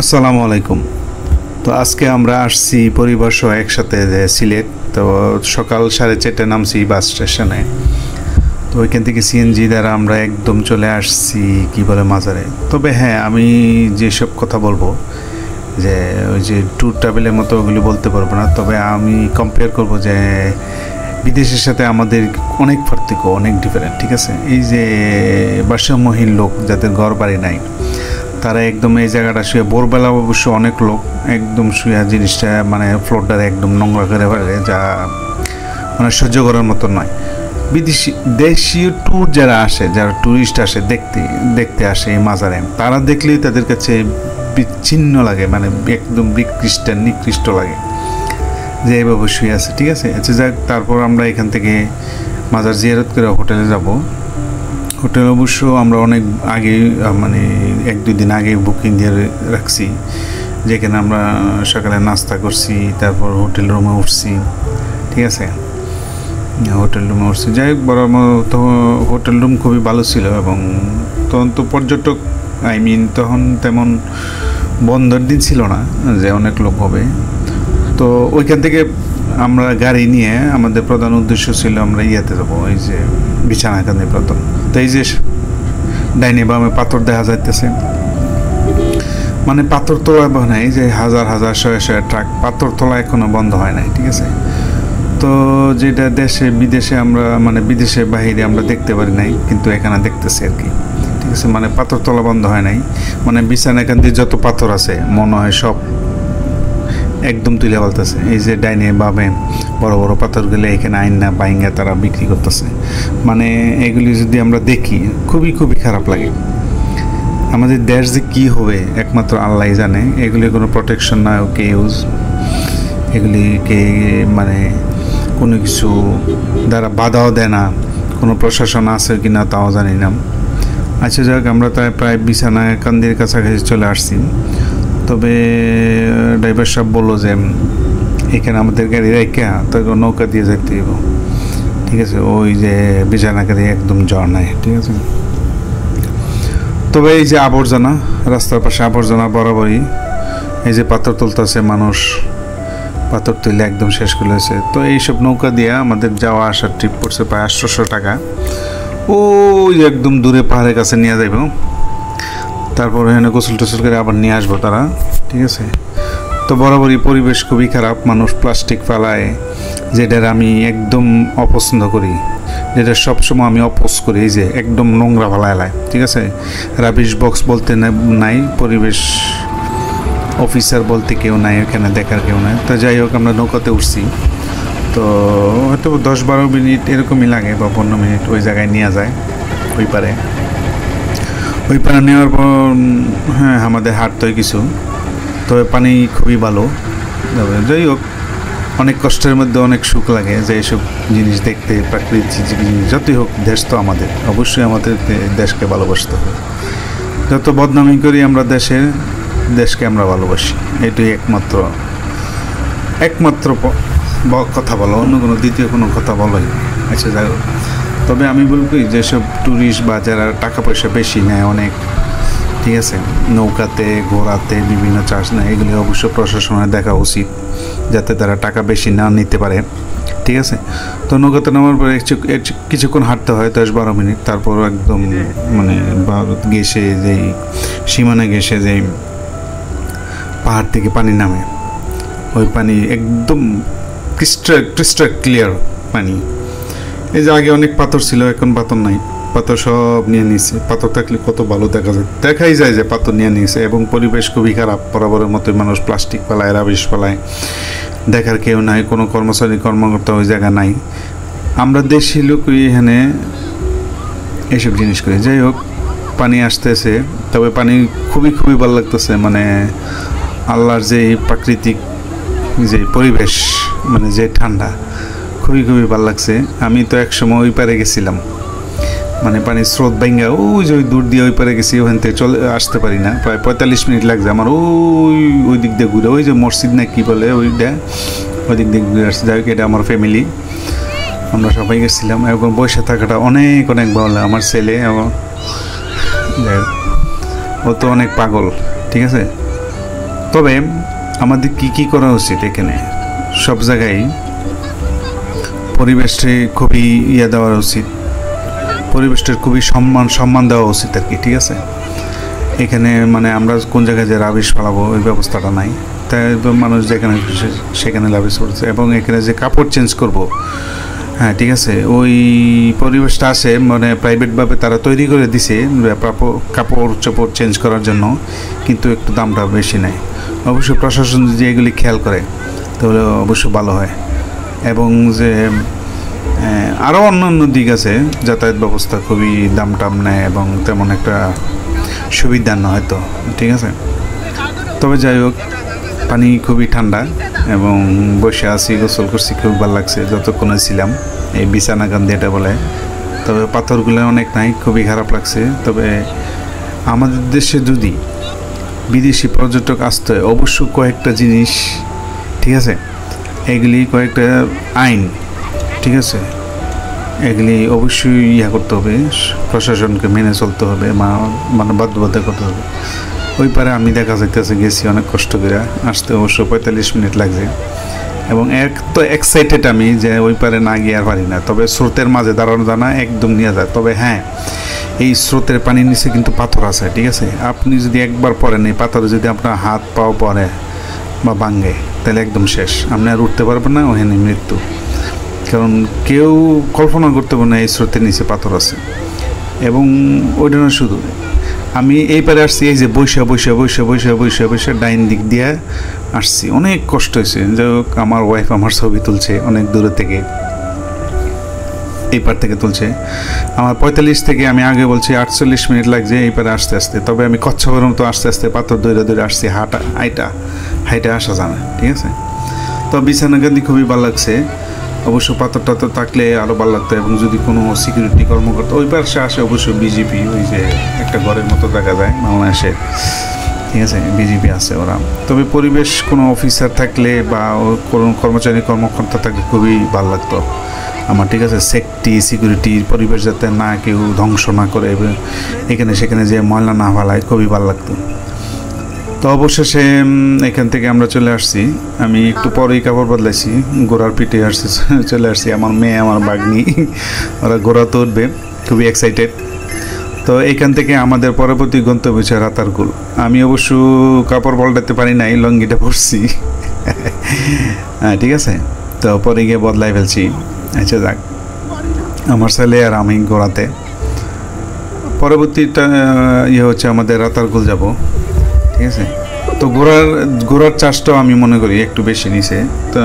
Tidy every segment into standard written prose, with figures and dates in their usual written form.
আসসালামু আলাইকুম। তো আজকে আমরা আসছি পরিবার সহ একসাথে সিলেট। তো সকাল 4:30 নামছি বাস স্টেশনে। তো ওইখান থেকে সিএনজি দ্বারা আমরা একদম চলে আসছি কি বলে মাজারে। তবে হ্যাঁ, আমি যেসব কথা বলবো যে ওই যে ট্যুর ট্রাভেলের মতো ওগুলি বলতে পারবো না। তবে আমি কম্পেয়ার করব যে বিদেশের সাথে আমাদের অনেক পার্থক্য, অনেক ডিফারেন্ট। ঠিক আছে, এই যে ভারসাম্যহীন লোক যাদের ঘর বাড়ি নাই, তারা একদম এই জায়গাটা শুয়ে ভোরবেলা অবশ্য অনেক লোক একদম শুয়ে জিনিসটা মানে ফ্লোরটারে একদম নোংরা করে ফেলে, যা মানে সহ্য করার মতো নয়। বিদেশি দেশীয় ট্যুর যারা আসে, যারা ট্যুরিস্ট আসে দেখতে দেখতে আসে এই মাজারে, তারা দেখলেই তাদের কাছে বিচ্ছিন্ন লাগে, মানে একদম নিকৃষ্ট লাগে যে এইভাবে শুয়ে আছে। ঠিক আছে, আচ্ছা যাক, তারপর আমরা এখান থেকে মাজার জিয়ারত করে হোটেলে যাব। হোটেল অবশ্য আমরা অনেক আগে মানে 1-2 দিন আগে বুকিং দিয়ে রাখছি, যেখানে আমরা সকালে নাস্তা করছি, তারপর হোটেল রুমে উঠছি। ঠিক আছে, হোটেল রুমে উঠছি। যাই হোক, তো হোটেল রুম খুবই ভালো ছিল এবং তখন তো পর্যটক তখন তেমন বন্ধের দিন ছিল না যে অনেক লোক হবে। তো ওইখান থেকে আমরা গাড়ি নিয়ে আমাদের প্রধান উদ্দেশ্য ছিল আমরা ইয়েতে যাবো, এই যে বিছানাকান্দি প্রথম। তো এই যে ডাইনে বামে পাথর দেখা যাইতেছে, মানে পাথর তোলা নাই যে হাজার হাজার শয়ে ট্রাক পাথর তোলা এখনো বন্ধ হয় নাই। ঠিক আছে, তো যেটা দেশে বিদেশে আমরা মানে বিদেশে বাহিরে আমরা দেখতে পারি নাই, কিন্তু এখানে দেখতেছি আর কি। ঠিক আছে, মানে পাথর তোলা বন্ধ হয় নাই, মানে বিছানাকান্দি যত পাথর আছে মনে হয় সব একদম তুলে বলতেছে। এই যে ডাইনে বামে বড় বড় পাথরগুলো এখানে আইনা বাইঙ্গা তারা বিক্রি করতেছে। মানে এগুলি যদি আমরা দেখি খুবই খুবই খারাপ লাগে। আমাদের দেশ যে কী হবে একমাত্র আল্লাহ জানে। এগুলি কোনো প্রোটেকশন না, ওকে ইউজ এগুলিকে মানে কোনো কিছু দ্বারা বাধাও দেয় না, কোনো প্রশাসন আছে কি না তাও জানি না। আচ্ছা যাক, আমরা তাই প্রায় বিছানাকান্দির কাছাকাছি চলে আসছি। তবে ড্রাইভার সাহেব বললো যে এখানে আমাদের গাড়ি রেখে তাকে নৌকা দিয়ে যেতে হবে। ঠিক আছে, ওই যে বিছানাকান্দি একদম ঝর্ণায়। ঠিক আছে, তবে এই যে আবর্জনা, রাস্তার পাশে আবর্জনা বরাবরই, এই যে পাথর তুলতেছে মানুষ, পাথর তুলে একদম শেষ করেছে। তো এইসব নৌকা দিয়ে আমাদের যাওয়া আসার ট্রিপ পড়ছে প্রায় 800 টাকা। ওই একদম দূরে পাহাড়ের কাছে নিয়ে যাইব, তারপর এখানে গোসল টোসল করে আবার নিয়ে আসবো তারা। ঠিক আছে, তো বরাবরই পরিবেশ খুবই খারাপ, মানুষ প্লাস্টিক ফেলায়, যেটার আমি একদম অপছন্দ করি, যেটা সবসময় আমি অপোজ করি, এই যে একদম নোংরা ফেলায়। ঠিক আছে, রাবিশ বক্স বলতে নাই, পরিবেশ অফিসার বলতে কেউ নাই, এখানে দেখার কেউ নাই। তো যাই হোক, আমরা নৌকাতে উঠছি। তো হয়তো 10-12 মিনিট এরকমই লাগে বা 15 মিনিট ওই জায়গায় নিয়ে যায় ওই পারে। ওই পানি নেওয়ার পর হ্যাঁ আমাদের হাঁটতে হয় কিছু, তবে পানি খুবই ভালো। যাই হোক, অনেক কষ্টের মধ্যে অনেক সুখ লাগে যে এইসব জিনিস দেখতে, প্রাকৃতিক জিনিস। যতই হোক, দেশ তো আমাদের, অবশ্যই আমাদের দেশকে ভালোবাসতে হবে। যত বদনামি করি আমরা দেশকে আমরা ভালোবাসি, এটাই একমাত্র কথা বলো, অন্য কোনো দ্বিতীয় কোনো কথা বলোই। আচ্ছা যাই হোক, তবে আমি বলবো যেসব ট্যুরিস্ট বা যারা টাকা পয়সা বেশি নেয় অনেক, ঠিক আছে, নৌকাতে ঘোরাতে বিভিন্ন চার্জ নেয়, এগুলি অবশ্য প্রশাসনের দেখা উচিত যাতে তারা টাকা বেশি না নিতে পারে। ঠিক আছে, তো নৌকাতে নামার পরে কিছুক্ষণ হাঁটতে হয় 10-12 মিনিট, তারপর একদম মানে ঘেঁষে যেই সীমানা ঘেঁষে যেই পাহাড় থেকে পানি নামে, ওই পানি একদম ক্রিস্টাল ক্লিয়ার পানি। এই যে আগে অনেক পাথর ছিল, এখন পাথর নাই, পাথর সব নিয়ে নিয়েছে। পাথর থাকলে কত ভালো দেখাই যায় যে পাথর নিয়ে নিয়েছে। এবং পরিবেশ খুবই খারাপ, বরাবরের মতোই মানুষ প্লাস্টিক ফেলায়, রাবিশ ফেলায়, দেখার কেউ নাই, কোনো কর্মকর্তা ওই জায়গা নাই। আমরা দেশি লোক এখানে এইসব জিনিস করি। যাই হোক, পানি আসতেছে, তবে পানি খুবই খুবই ভালো লাগতেছে। মানে আল্লাহর যে প্রাকৃতিক যে পরিবেশ, মানে যে ঠান্ডা, খুবই খুবই ভালো লাগছে। আমি তো একসময় ওই পারে গেছিলাম, মানে পানির স্রোত ভাঙ্গা ওই যে ওই দূর দিয়ে ওই পারে গেছি, ওখান থেকে আসতে পারি না, প্রায় 45 মিনিট লাগছে আমার ওই দিক দিয়ে ঘুরে, ওই যে মসজিদ না কি বলে ওইটা, ওই দিক দিয়ে ঘুরে আসছে। যাই হোক, এটা আমার ফ্যামিলি, আমরা সবাই গেছিলাম। এবং বসে থাকাটা অনেক ভালো। আমার ছেলে ও তো অনেক পাগল। ঠিক আছে, তবে আমাদের কি করা উচিত এখানে সব জায়গায় পরিবেশে খুবই দেওয়া উচিত, পরিবেশটার খুবই সম্মান দেওয়া উচিত আর কি, ঠিক আছে। এখানে মানে আমরা কোন জায়গায় যে রাবিশ ফেলাবো ওই ব্যবস্থাটা নাই, তাই মানুষ যেখানে সেখানে রাবিশ করছে। এবং এখানে যে কাপড় চেঞ্জ করব, হ্যাঁ ঠিক আছে, ওই পরিবেশটা আছে মানে প্রাইভেটভাবে তারা তৈরি করে দিছে কাপড় চোপড় চেঞ্জ করার জন্য, কিন্তু একটু দামটা বেশি নেয়। অবশ্যই প্রশাসন যদি এগুলি খেয়াল করে তাহলে অবশ্যই ভালো হয়। এবং যে আরও অন্যান্য দিক আছে, যাতায়াত ব্যবস্থা খুবই দাম টাম নেয় এবং তেমন একটা সুবিধা না হয়তো, ঠিক আছে। তবে যাই হোক, পানি খুবই ঠান্ডা এবং বসে আছি, গোসল করছি, খুব ভালো লাগছে যতক্ষণে ছিলাম। এই বিছানাকান্দি এটা বলে, তবে পাথরগুলো অনেক নাই, খুবই খারাপ লাগছে। তবে আমাদের দেশে যদি বিদেশি পর্যটক আসতে হয় অবশ্যই কয়েকটা জিনিস, ঠিক আছে, এগুলি কয়েকটা আইন, ঠিক আছে, এগুলি অবশ্যই করতে হবে, প্রশাসনকে মেনে চলতে হবে, মানে বাধ্যবাধকতা করতে হবে। ওই পারে আমি দেখা যাইতেছে গেছি অনেক কষ্ট করে, আসতে অবশ্য 45 মিনিট লাগছে। এবং এক তো এক্সাইটেড আমি যে ওই পারে না গিয়ে আর পারি না, তবে স্রোতের মাঝে দাঁড়ানো জানা একদম নিয়ে যায়। তবে হ্যাঁ, এই স্রোতের পানির নিচে কিন্তু পাথর আছে, ঠিক আছে। আপনি যদি একবার পড়েন এই পাথরে যদি আপনার হাত পাও পড়ে বা ভাঙে তাহলে একদম শেষ, আপনি আর উঠতে পারবেন না, ওখানে মৃত্যু। কারণ কেউ কল্পনা করতে পারে না এই স্রোতের নিচে পাথর আছে। এবং ওইটা না, শুধু আমি এই পারে আসছি, এই যে বৈশা ডাইন দিক দিয়ে আসছি, অনেক কষ্ট হয়েছে। যাই হোক, আমার ওয়াইফ আমার ছবি তুলছে অনেক দূরে থেকে, এই পার থেকে তুলছে। আমার 45 থেকে আমি আগে বলছি 48 মিনিট লাগছে এই পারে আসতে আসতে। তবে আমি কচ্ছপের মতো আস্তে আস্তে পাথর দৌড়ে আসছি, হাইটা আসা জানা, ঠিক আছে। তো বিছানাকান্দি খুবই ভালো লাগছে। অবশ্য পাথরটা তো থাকলে আরও ভালো লাগতো। এবং যদি কোনো সিকিউরিটি কর্মকর্তা ওই পাশে আসে, অবশ্যই বিজেপি, ওই যে একটা ঘরের মতো দেখা যায় বাংলাদেশে, ঠিক আছে, বিজেপি আছে ওরা। তবে পরিবেশ কোনো অফিসার থাকলে বা কোনো কর্মকর্তা থাকলে খুবই ভালো লাগতো আমার, ঠিক আছে। সিকিউরিটি, পরিবেশ যাতে না কেউ ধ্বংস না করে, এখানে সেখানে যে ময়লা না ফেলায়, খুবই ভালো লাগতো। তো অবশেষে এখান থেকে আমরা চলে আসছি। আমি একটু পরেই কাপড় বদলাইছি, ঘোড়ার পিঠে চলে আসছি। আমার মেয়ে, আমার বাগনি, ওরা ঘোড়াতে উঠবে, খুবই এক্সাইটেড। তো এইখান থেকে আমাদের পরবর্তী গন্তব্য হচ্ছে রাতারগুল। আমি অবশ্য কাপড় পাল্টাতে পারি নাই, লঙ্গিটা পরছি, হ্যাঁ ঠিক আছে। তো পরে গিয়ে বদলাই ফেলছি। আচ্ছা যাক, আমার ছেলে আর আমি ঘোড়াতে। পরবর্তীটা হচ্ছে আমাদের রাতারগুল যাব, ঠিক আছে। তো ঘোড়ার চাষটাও আমি মনে করি একটু বেশি নিছে। তো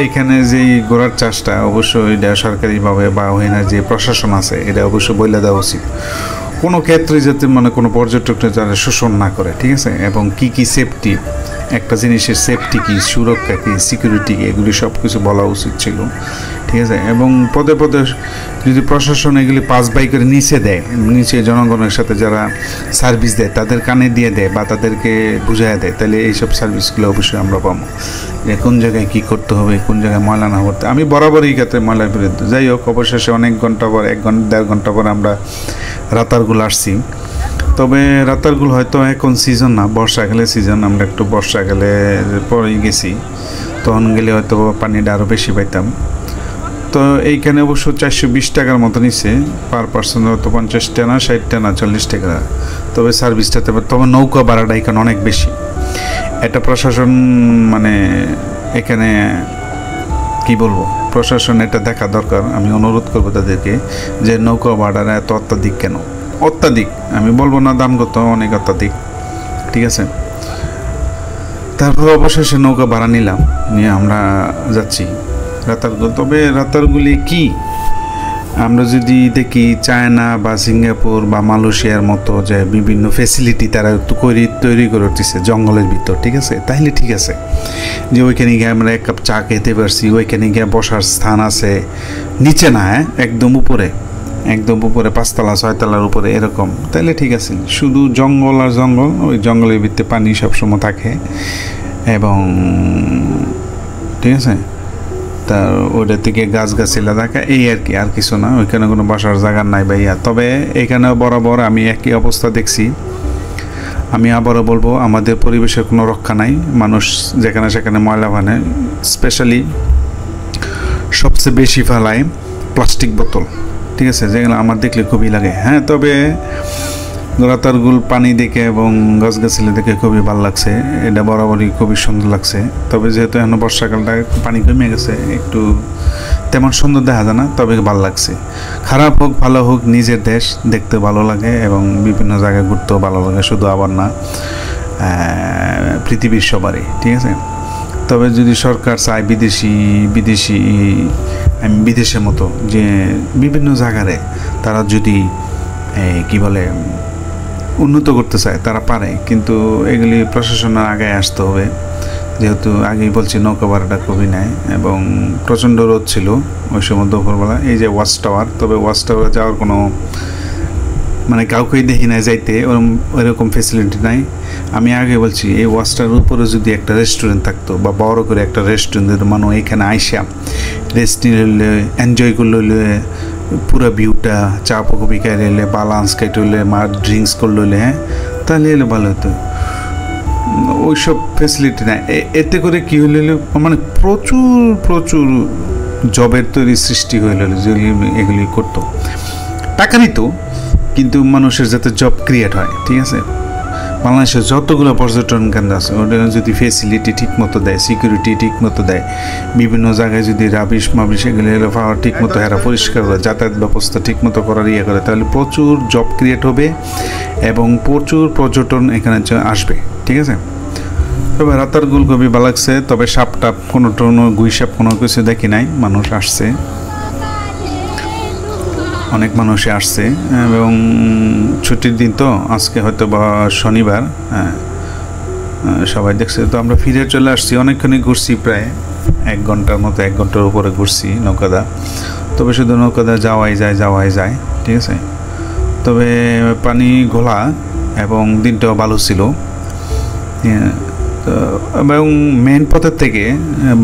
এইখানে যেই ঘোড়ার চাষটা অবশ্যই এটা সরকারিভাবে বা ওখানে যে প্রশাসন আছে এটা অবশ্যই বলে দেওয়া উচিত, কোনো ক্ষেত্রে যাতে মানে কোনো পর্যটকরা যারা শোষণ না করে, ঠিক আছে। এবং কি সেফটি, একটা জিনিসের সেফটি কি, সুরক্ষা কি, সিকিউরিটি কি, এগুলি সব কিছু বলা উচিত ছিল, ঠিক আছে। এবং পদে পদে যদি প্রশাসন এগুলি পাস বাই করে নিচে দেয়, নিচে জনগণের সাথে যারা সার্ভিস দেয় তাদের কানে দিয়ে দেয় বা তাদেরকে বুঝাইয়া দেয়, তাহলে এইসব সার্ভিসগুলো অবশ্যই আমরা পাবো, যে কোন জায়গায় কী করতে হবে, কোন জায়গায় ময়লা না করতে। আমি বরাবরই এই ক্ষেত্রে ময়লার বিরুদ্ধে। যাই হোক, অবশেষে অনেক ঘন্টা পর, 1-1.5 ঘন্টা পর আমরা রাতারগুল আসছি। তবে রাতারগুল হয়তো এখন সিজন না, বর্ষাকালে সিজন। আমরা একটু বর্ষাকালে পরেই গেছি, তখন গেলে হয়তো পানিটা আরও বেশি পাইতাম। তো এইখানে অবশ্য 420 টাকার মতো নিচ্ছে পার পার্সন, হয়তো 50 টাকা, 60 টাকা, 40 টাকা। তবে সার্ভিসটাতে, তবে নৌকা ভাড়াটা এখানে অনেক বেশি। এটা প্রশাসন মানে এখানে কি বলবো, প্রশাসন এটা দেখা দরকার। আমি অনুরোধ করবো তাদেরকে যে নৌকা ভাড়াটা এত অত্যাধিক কেন, অত্যাধিক আমি বলবো না, দামগত অনেক অত্যাধিক, ঠিক আছে। তারপর অবশেষে নৌকা ভাড়া নিলাম, নিয়ে আমরা যাচ্ছি রাতারগুল। তবে রাতারগুলি কি, আমরা যদি দেখি চায়না বা সিঙ্গাপুর বা মালয়েশিয়ার মতো যে বিভিন্ন ফ্যাসিলিটি তারা তৈরি করে উঠতেছে জঙ্গলের ভিতর, ঠিক আছে, তাহলে ঠিক আছে যে ওইখানে গিয়ে আমরা 1 কাপ চা খেতে পারছি, ওইখানে গিয়ে বসার স্থান আছে, নিচে না, একদম উপরে 5 তলা 6 তলার উপরে এরকম, তাহলে ঠিক আছে। শুধু জঙ্গল আর জঙ্গল, ওই জঙ্গলের ভিতরে পানি সবসময় থাকে এবং ঠিক আছে, তার ওইটা থেকে গাছগাছালি দেখা, এই আর কি, আর কিছু না। ওইখানে কোনো বসার জায়গা নাই ভাইয়া। তবে এখানে বরাবর আমি একই অবস্থা দেখছি। আমি আবারও বলবো, আমাদের পরিবেশের কোনো রক্ষা নাই। মানুষ যেখানে সেখানে ময়লা বানায়, স্পেশালি সবচেয়ে বেশি ফেলায় প্লাস্টিক বোতল, ঠিক আছে, যেগুলো আমার দেখলে খুবই লাগে। হ্যাঁ, তবে রাতারগুল পানি দেখে এবং গাছগাছালি দেখে খুবই ভালো লাগছে, এটা বরাবরই খুবই সুন্দর লাগছে। তবে যেহেতু এখন বর্ষাকালটা পানি কমে গেছে, একটু তেমন সুন্দর দেখা যায় না, তবে ভালো লাগছে। খারাপ হোক ভালো হোক, নিজের দেশ দেখতে ভালো লাগে এবং বিভিন্ন জায়গায় ঘুরতেও ভালো লাগে, শুধু আবার না, পৃথিবীর সবারই, ঠিক আছে। তবে যদি সরকার চায় বিদেশের মতো যে বিভিন্ন জায়গায় তারা যদি কি বলে উন্নত করতে চায়, তারা পারে, কিন্তু এগুলি প্রশাসনের আগে আসতে হবে। যেহেতু আগেই বলছি নৌকা ভাড়াটা খুবই নেয় এবং প্রচণ্ড রোদ ছিল ওই সময় দুপুরবেলা। এই যে ওয়াচ টাওয়ার, তবে ওয়াচ টাওয়ারে যাওয়ার কোনো মানে কাউকেই দেখি না যাইতে, ওইরকম ফেসিলিটি নাই। আমি আগে বলছি, এই ওয়াচটার উপরে যদি একটা রেস্টুরেন্ট থাকতো বা বড় করে একটা রেস্টুরেন্ট, মানুষ এখানে আইসা রেস্ট নিলে, এনজয় করলে, পুরো ভিউটা, চা কফি খাইলে বা লাঞ্চ খাইতে হলে, ড্রিঙ্কস করলে, হ্যাঁ, তাহলে এলে ভালো হতো। ওইসব ফেসিলিটি নাই। এতে করে কী হইল, মানে প্রচুর জবের সৃষ্টি হইল, যেগুলি এগুলি করতো, টাকা নিত, কিন্তু মানুষের যাতে জব ক্রিয়েট হয়, ঠিক আছে। বাংলাদেশের যতগুলো পর্যটন কেন্দ্র আছে, ওটা যদি ফেসিলিটি ঠিক মতো দেয়, সিকিউরিটি ঠিক মতো দেয়, বিভিন্ন জায়গায় যদি রাবিশ এগুলো পাওয়ার ঠিক মতো এরা পরিষ্কার করে, যাতায়াত ব্যবস্থা ঠিক মতো করার করে, তাহলে প্রচুর জব ক্রিয়েট হবে এবং প্রচুর পর্যটন এখানে আসবে, ঠিক আছে। তবে রাতারগুল খুবই ভালো লাগছে। তবে সাপ টাপ কোনো গুই সাপ কোনো কিছু দেখি নাই। মানুষ আসছে, অনেক মানুষই আসছে এবং ছুটির দিন তো, আজকে হয়তো বা শনিবার, হ্যাঁ, সবাই দেখছে। তো আমরা ফিরে চলে আসছি, অনেকক্ষণই ঘুরছি, প্রায় 1 ঘন্টার মতো, 1 ঘন্টার উপরে ঘুরছি নৌকাদা। তবে শুধু নৌকাদা যাওয়াই যায়, ঠিক আছে। তবে পানি ঘোলা এবং দিনটাও ভালো ছিল। এবং মেন পথের থেকে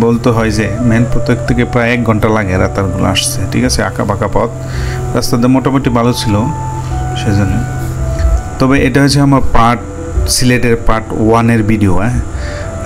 বলতে হয় যে মেন পথের থেকে প্রায় 1 ঘন্টা লাগে রাতারগুলো আসছে, ঠিক আছে। আঁকা বাঁকা পথ, রাস্তাতে মোটামুটি ভালো ছিল সেজন্য। তবে এটা হচ্ছে আমার সিলেটের পার্ট 1 ভিডিও। হ্যাঁ,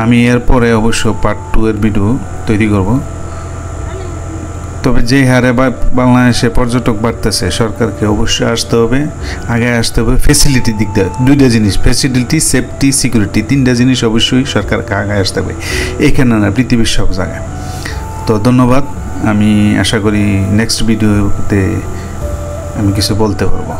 আমি এরপরে অবশ্য পার্ট 2 ভিডিও তৈরি করব। তবে যে হারে বাংলাদেশে পর্যটক বাড়তেছে, সরকারকে অবশ্যই আসতে হবে, আগে আসতে হবে ফেসিলিটির দিক দিয়ে। 2টা জিনিস, ফেসিলিটি, সেফটি, সিকিউরিটি, 3টা জিনিস অবশ্যই সরকারকে আগে আসতে হবে, এখানে না, পৃথিবীর সব জায়গায়। তো ধন্যবাদ। আমি আশা করি নেক্সট ভিডিওতে আমি কিছু বলতে পারবো।